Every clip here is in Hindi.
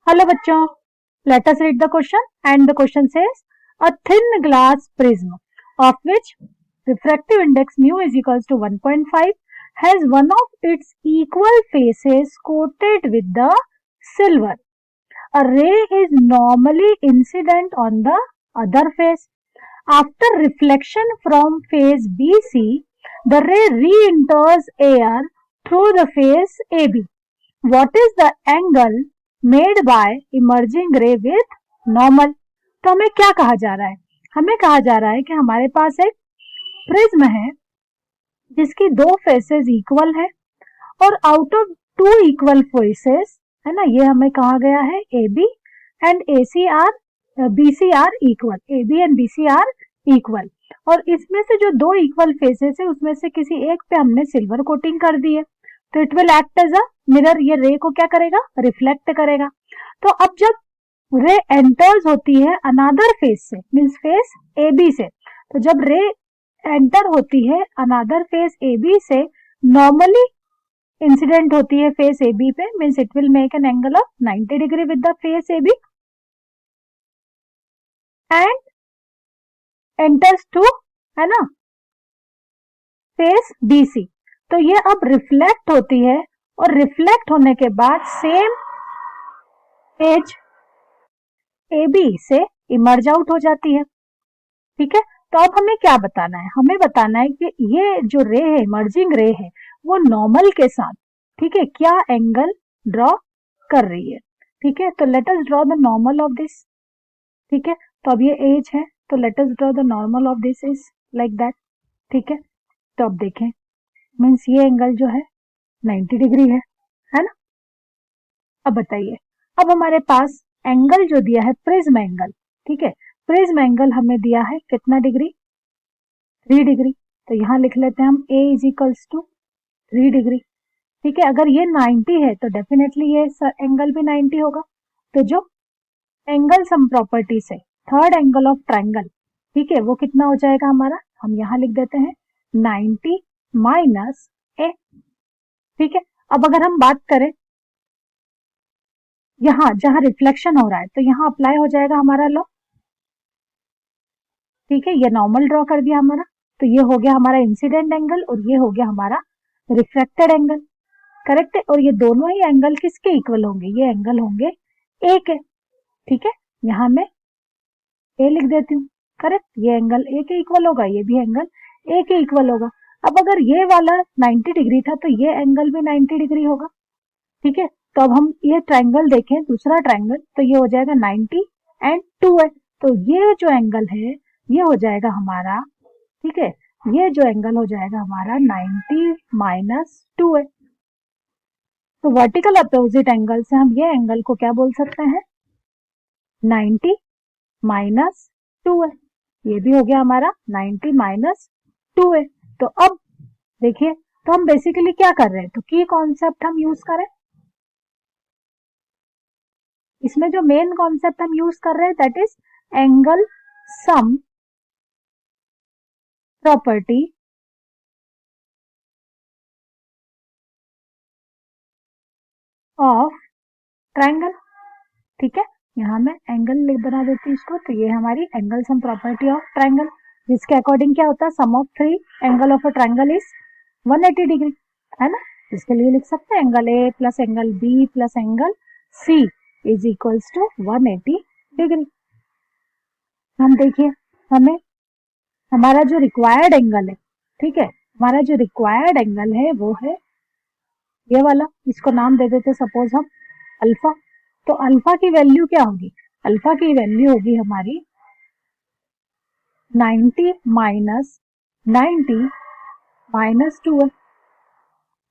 Hello bachcho, let us read the question, and the question says a thin glass prism of which refractive index mu is equals to 1.5 has one of its equal faces coated with the silver. A ray is normally incident on the other face. After reflection from face BC, the ray re-enters air through the face AB. What is the angle made by emerging ray with normal? तो हमें क्या कहा जा रहा है? हमें कहा जा रहा है कि हमारे पास एक प्रिज्म है जिसकी दो फेसेस इक्वल है और out of two equal faces है ना, ये हमें कहा गया है A B and A C are B C are equal, A B and B C are equal, और इसमें से जो दो इक्वल फेसेस है उसमें से किसी एक पे हमने सिल्वर कोटिंग कर दी है, तो it will act as a mirror. ये रे को क्या करेगा? रिफ्लेक्ट करेगा. तो अब जब रे एंटर्स होती है अनदर फेस से, मींस फेस ए बी से, तो जब रे एंटर होती है अनदर फेस ए बी से, नॉर्मली इंसिडेंट होती है फेस ए बी पे, means it will make an angle of 90 degree with the face A B and enters to, है ना, फेस बी सी. तो ये अब रिफ्लेक्ट होती है और रिफ्लेक्ट होने के बाद सेम एज ए बी से इमर्ज आउट हो जाती है. ठीक है, तो अब हमें क्या बताना है? हमें बताना है कि ये जो रे है, इमर्जिंग रे है, वो नॉर्मल के साथ, ठीक है, क्या एंगल ड्रॉ कर रही है. ठीक है, तो let us draw the normal of this. ठीक है, तो अब ये एज है, तो let us draw the normal of this is like that. ठीक है, तो अब देखें, मीन्स ये एंगल जो है 90 डिग्री है ना. अब बताइए, अब हमारे पास एंगल जो दिया है प्रिज्म एंगल, ठीक है, प्रिज्म एंगल हमें दिया है कितना डिग्री? 3 डिग्री. तो यहां लिख लेते हैं हम a is equals to 3 degree. ठीक है, अगर ये 90 है तो डेफिनेटली ये एंगल भी 90 होगा. तो जो एंगल सम प्रॉपर्टी से थर्ड एंगल ऑफ ट्रायंगल, ठीक है, वो कितना हो जाएगा हमारा? हम यहां लिख देते हैं 90 माइनस ए. ठीक है, अब अगर हम बात करें यहां जहां रिफ्लेक्शन हो रहा है, तो यहां अप्लाई हो जाएगा हमारा लॉ. ठीक है, ये नॉर्मल ड्रॉ कर दिया हमारा, तो ये हो गया हमारा इंसिडेंट एंगल और ये हो गया हमारा रिफ्लेक्टेड एंगल. करेक्ट है, और ये दोनों ही एंगल किसके इक्वल होंगे? ये एंगल होंगे ए के. ठीक है, यहां मैं ए लिख देती हूँ. करेक्ट, ये एंगल ए के इक्वल होगा, ये भी एंगल ए के इक्वल होगा. अब अगर ये वाला 90 डिग्री था तो ये एंगल भी 90 डिग्री होगा. ठीक है, तो अब हम ये ट्रायंगल देखें, दूसरा ट्रायंगल, तो ये हो जाएगा 90 एंड 2 है. तो ये जो एंगल है ये हो जाएगा हमारा, ठीक है, ये जो एंगल हो जाएगा हमारा 90 माइनस 2 है. तो वर्टिकल अपोजिट एंगल से हम ये एंगल को क्या बोल सकते हैं? 90 माइनस 2 है. ये भी हो गया हमारा 90 माइनस 2 है. तो अब देखिए, तो हम बेसिकली क्या कर रहे हैं? तो की कॉन्सेप्ट हम यूज करें, इसमें जो मेन कॉन्सेप्ट हम यूज कर रहे हैं that is angle sum property of triangle. ठीक है, यहां मैं एंगल बना देती हूँ इसको, तो ये हमारी angle sum property of triangle, जिसके अकॉर्डिंग क्या होता है? Sum of 3 angle of a triangle is 180 degree, है ना. इसके लिए लिख सकते हैं angle A plus angle B plus angle C is equals to 180 degree. हम देखिए, हमें हमारा जो रिक्वायर्ड एंगल है, ठीक है, हमारा जो रिक्वायर्ड एंगल है वो है ये वाला. इसको नाम दे देते सपोज हम अल्फा. तो अल्फा की वैल्यू क्या होगी? अल्फा की वैल्यू होगी हमारी 90 माइनस 90 माइनस 2 है.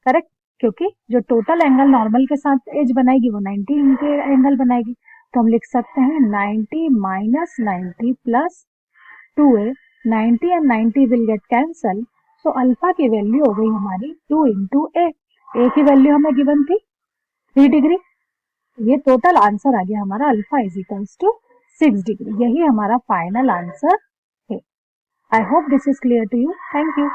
करेक्ट, क्योंकि जो टोटल एंगल नॉर्मल के साथ एज बनाएगी वो 90 के एंगल बनाएगी. तो हम लिख सकते हैं 90 माइनस 90 प्लस 2 है. 90 and 90 will get cancel, so alpha की वैल्यू हो गई हमारी 2 इंटू ए. ए की वैल्यू हमें गिवन थी 3 डिग्री. ये टोटल आंसर आ गया हमारा alpha is equals to 6 degree. यही हमारा फाइनल आंसर है. I hope this is clear to you. Thank you.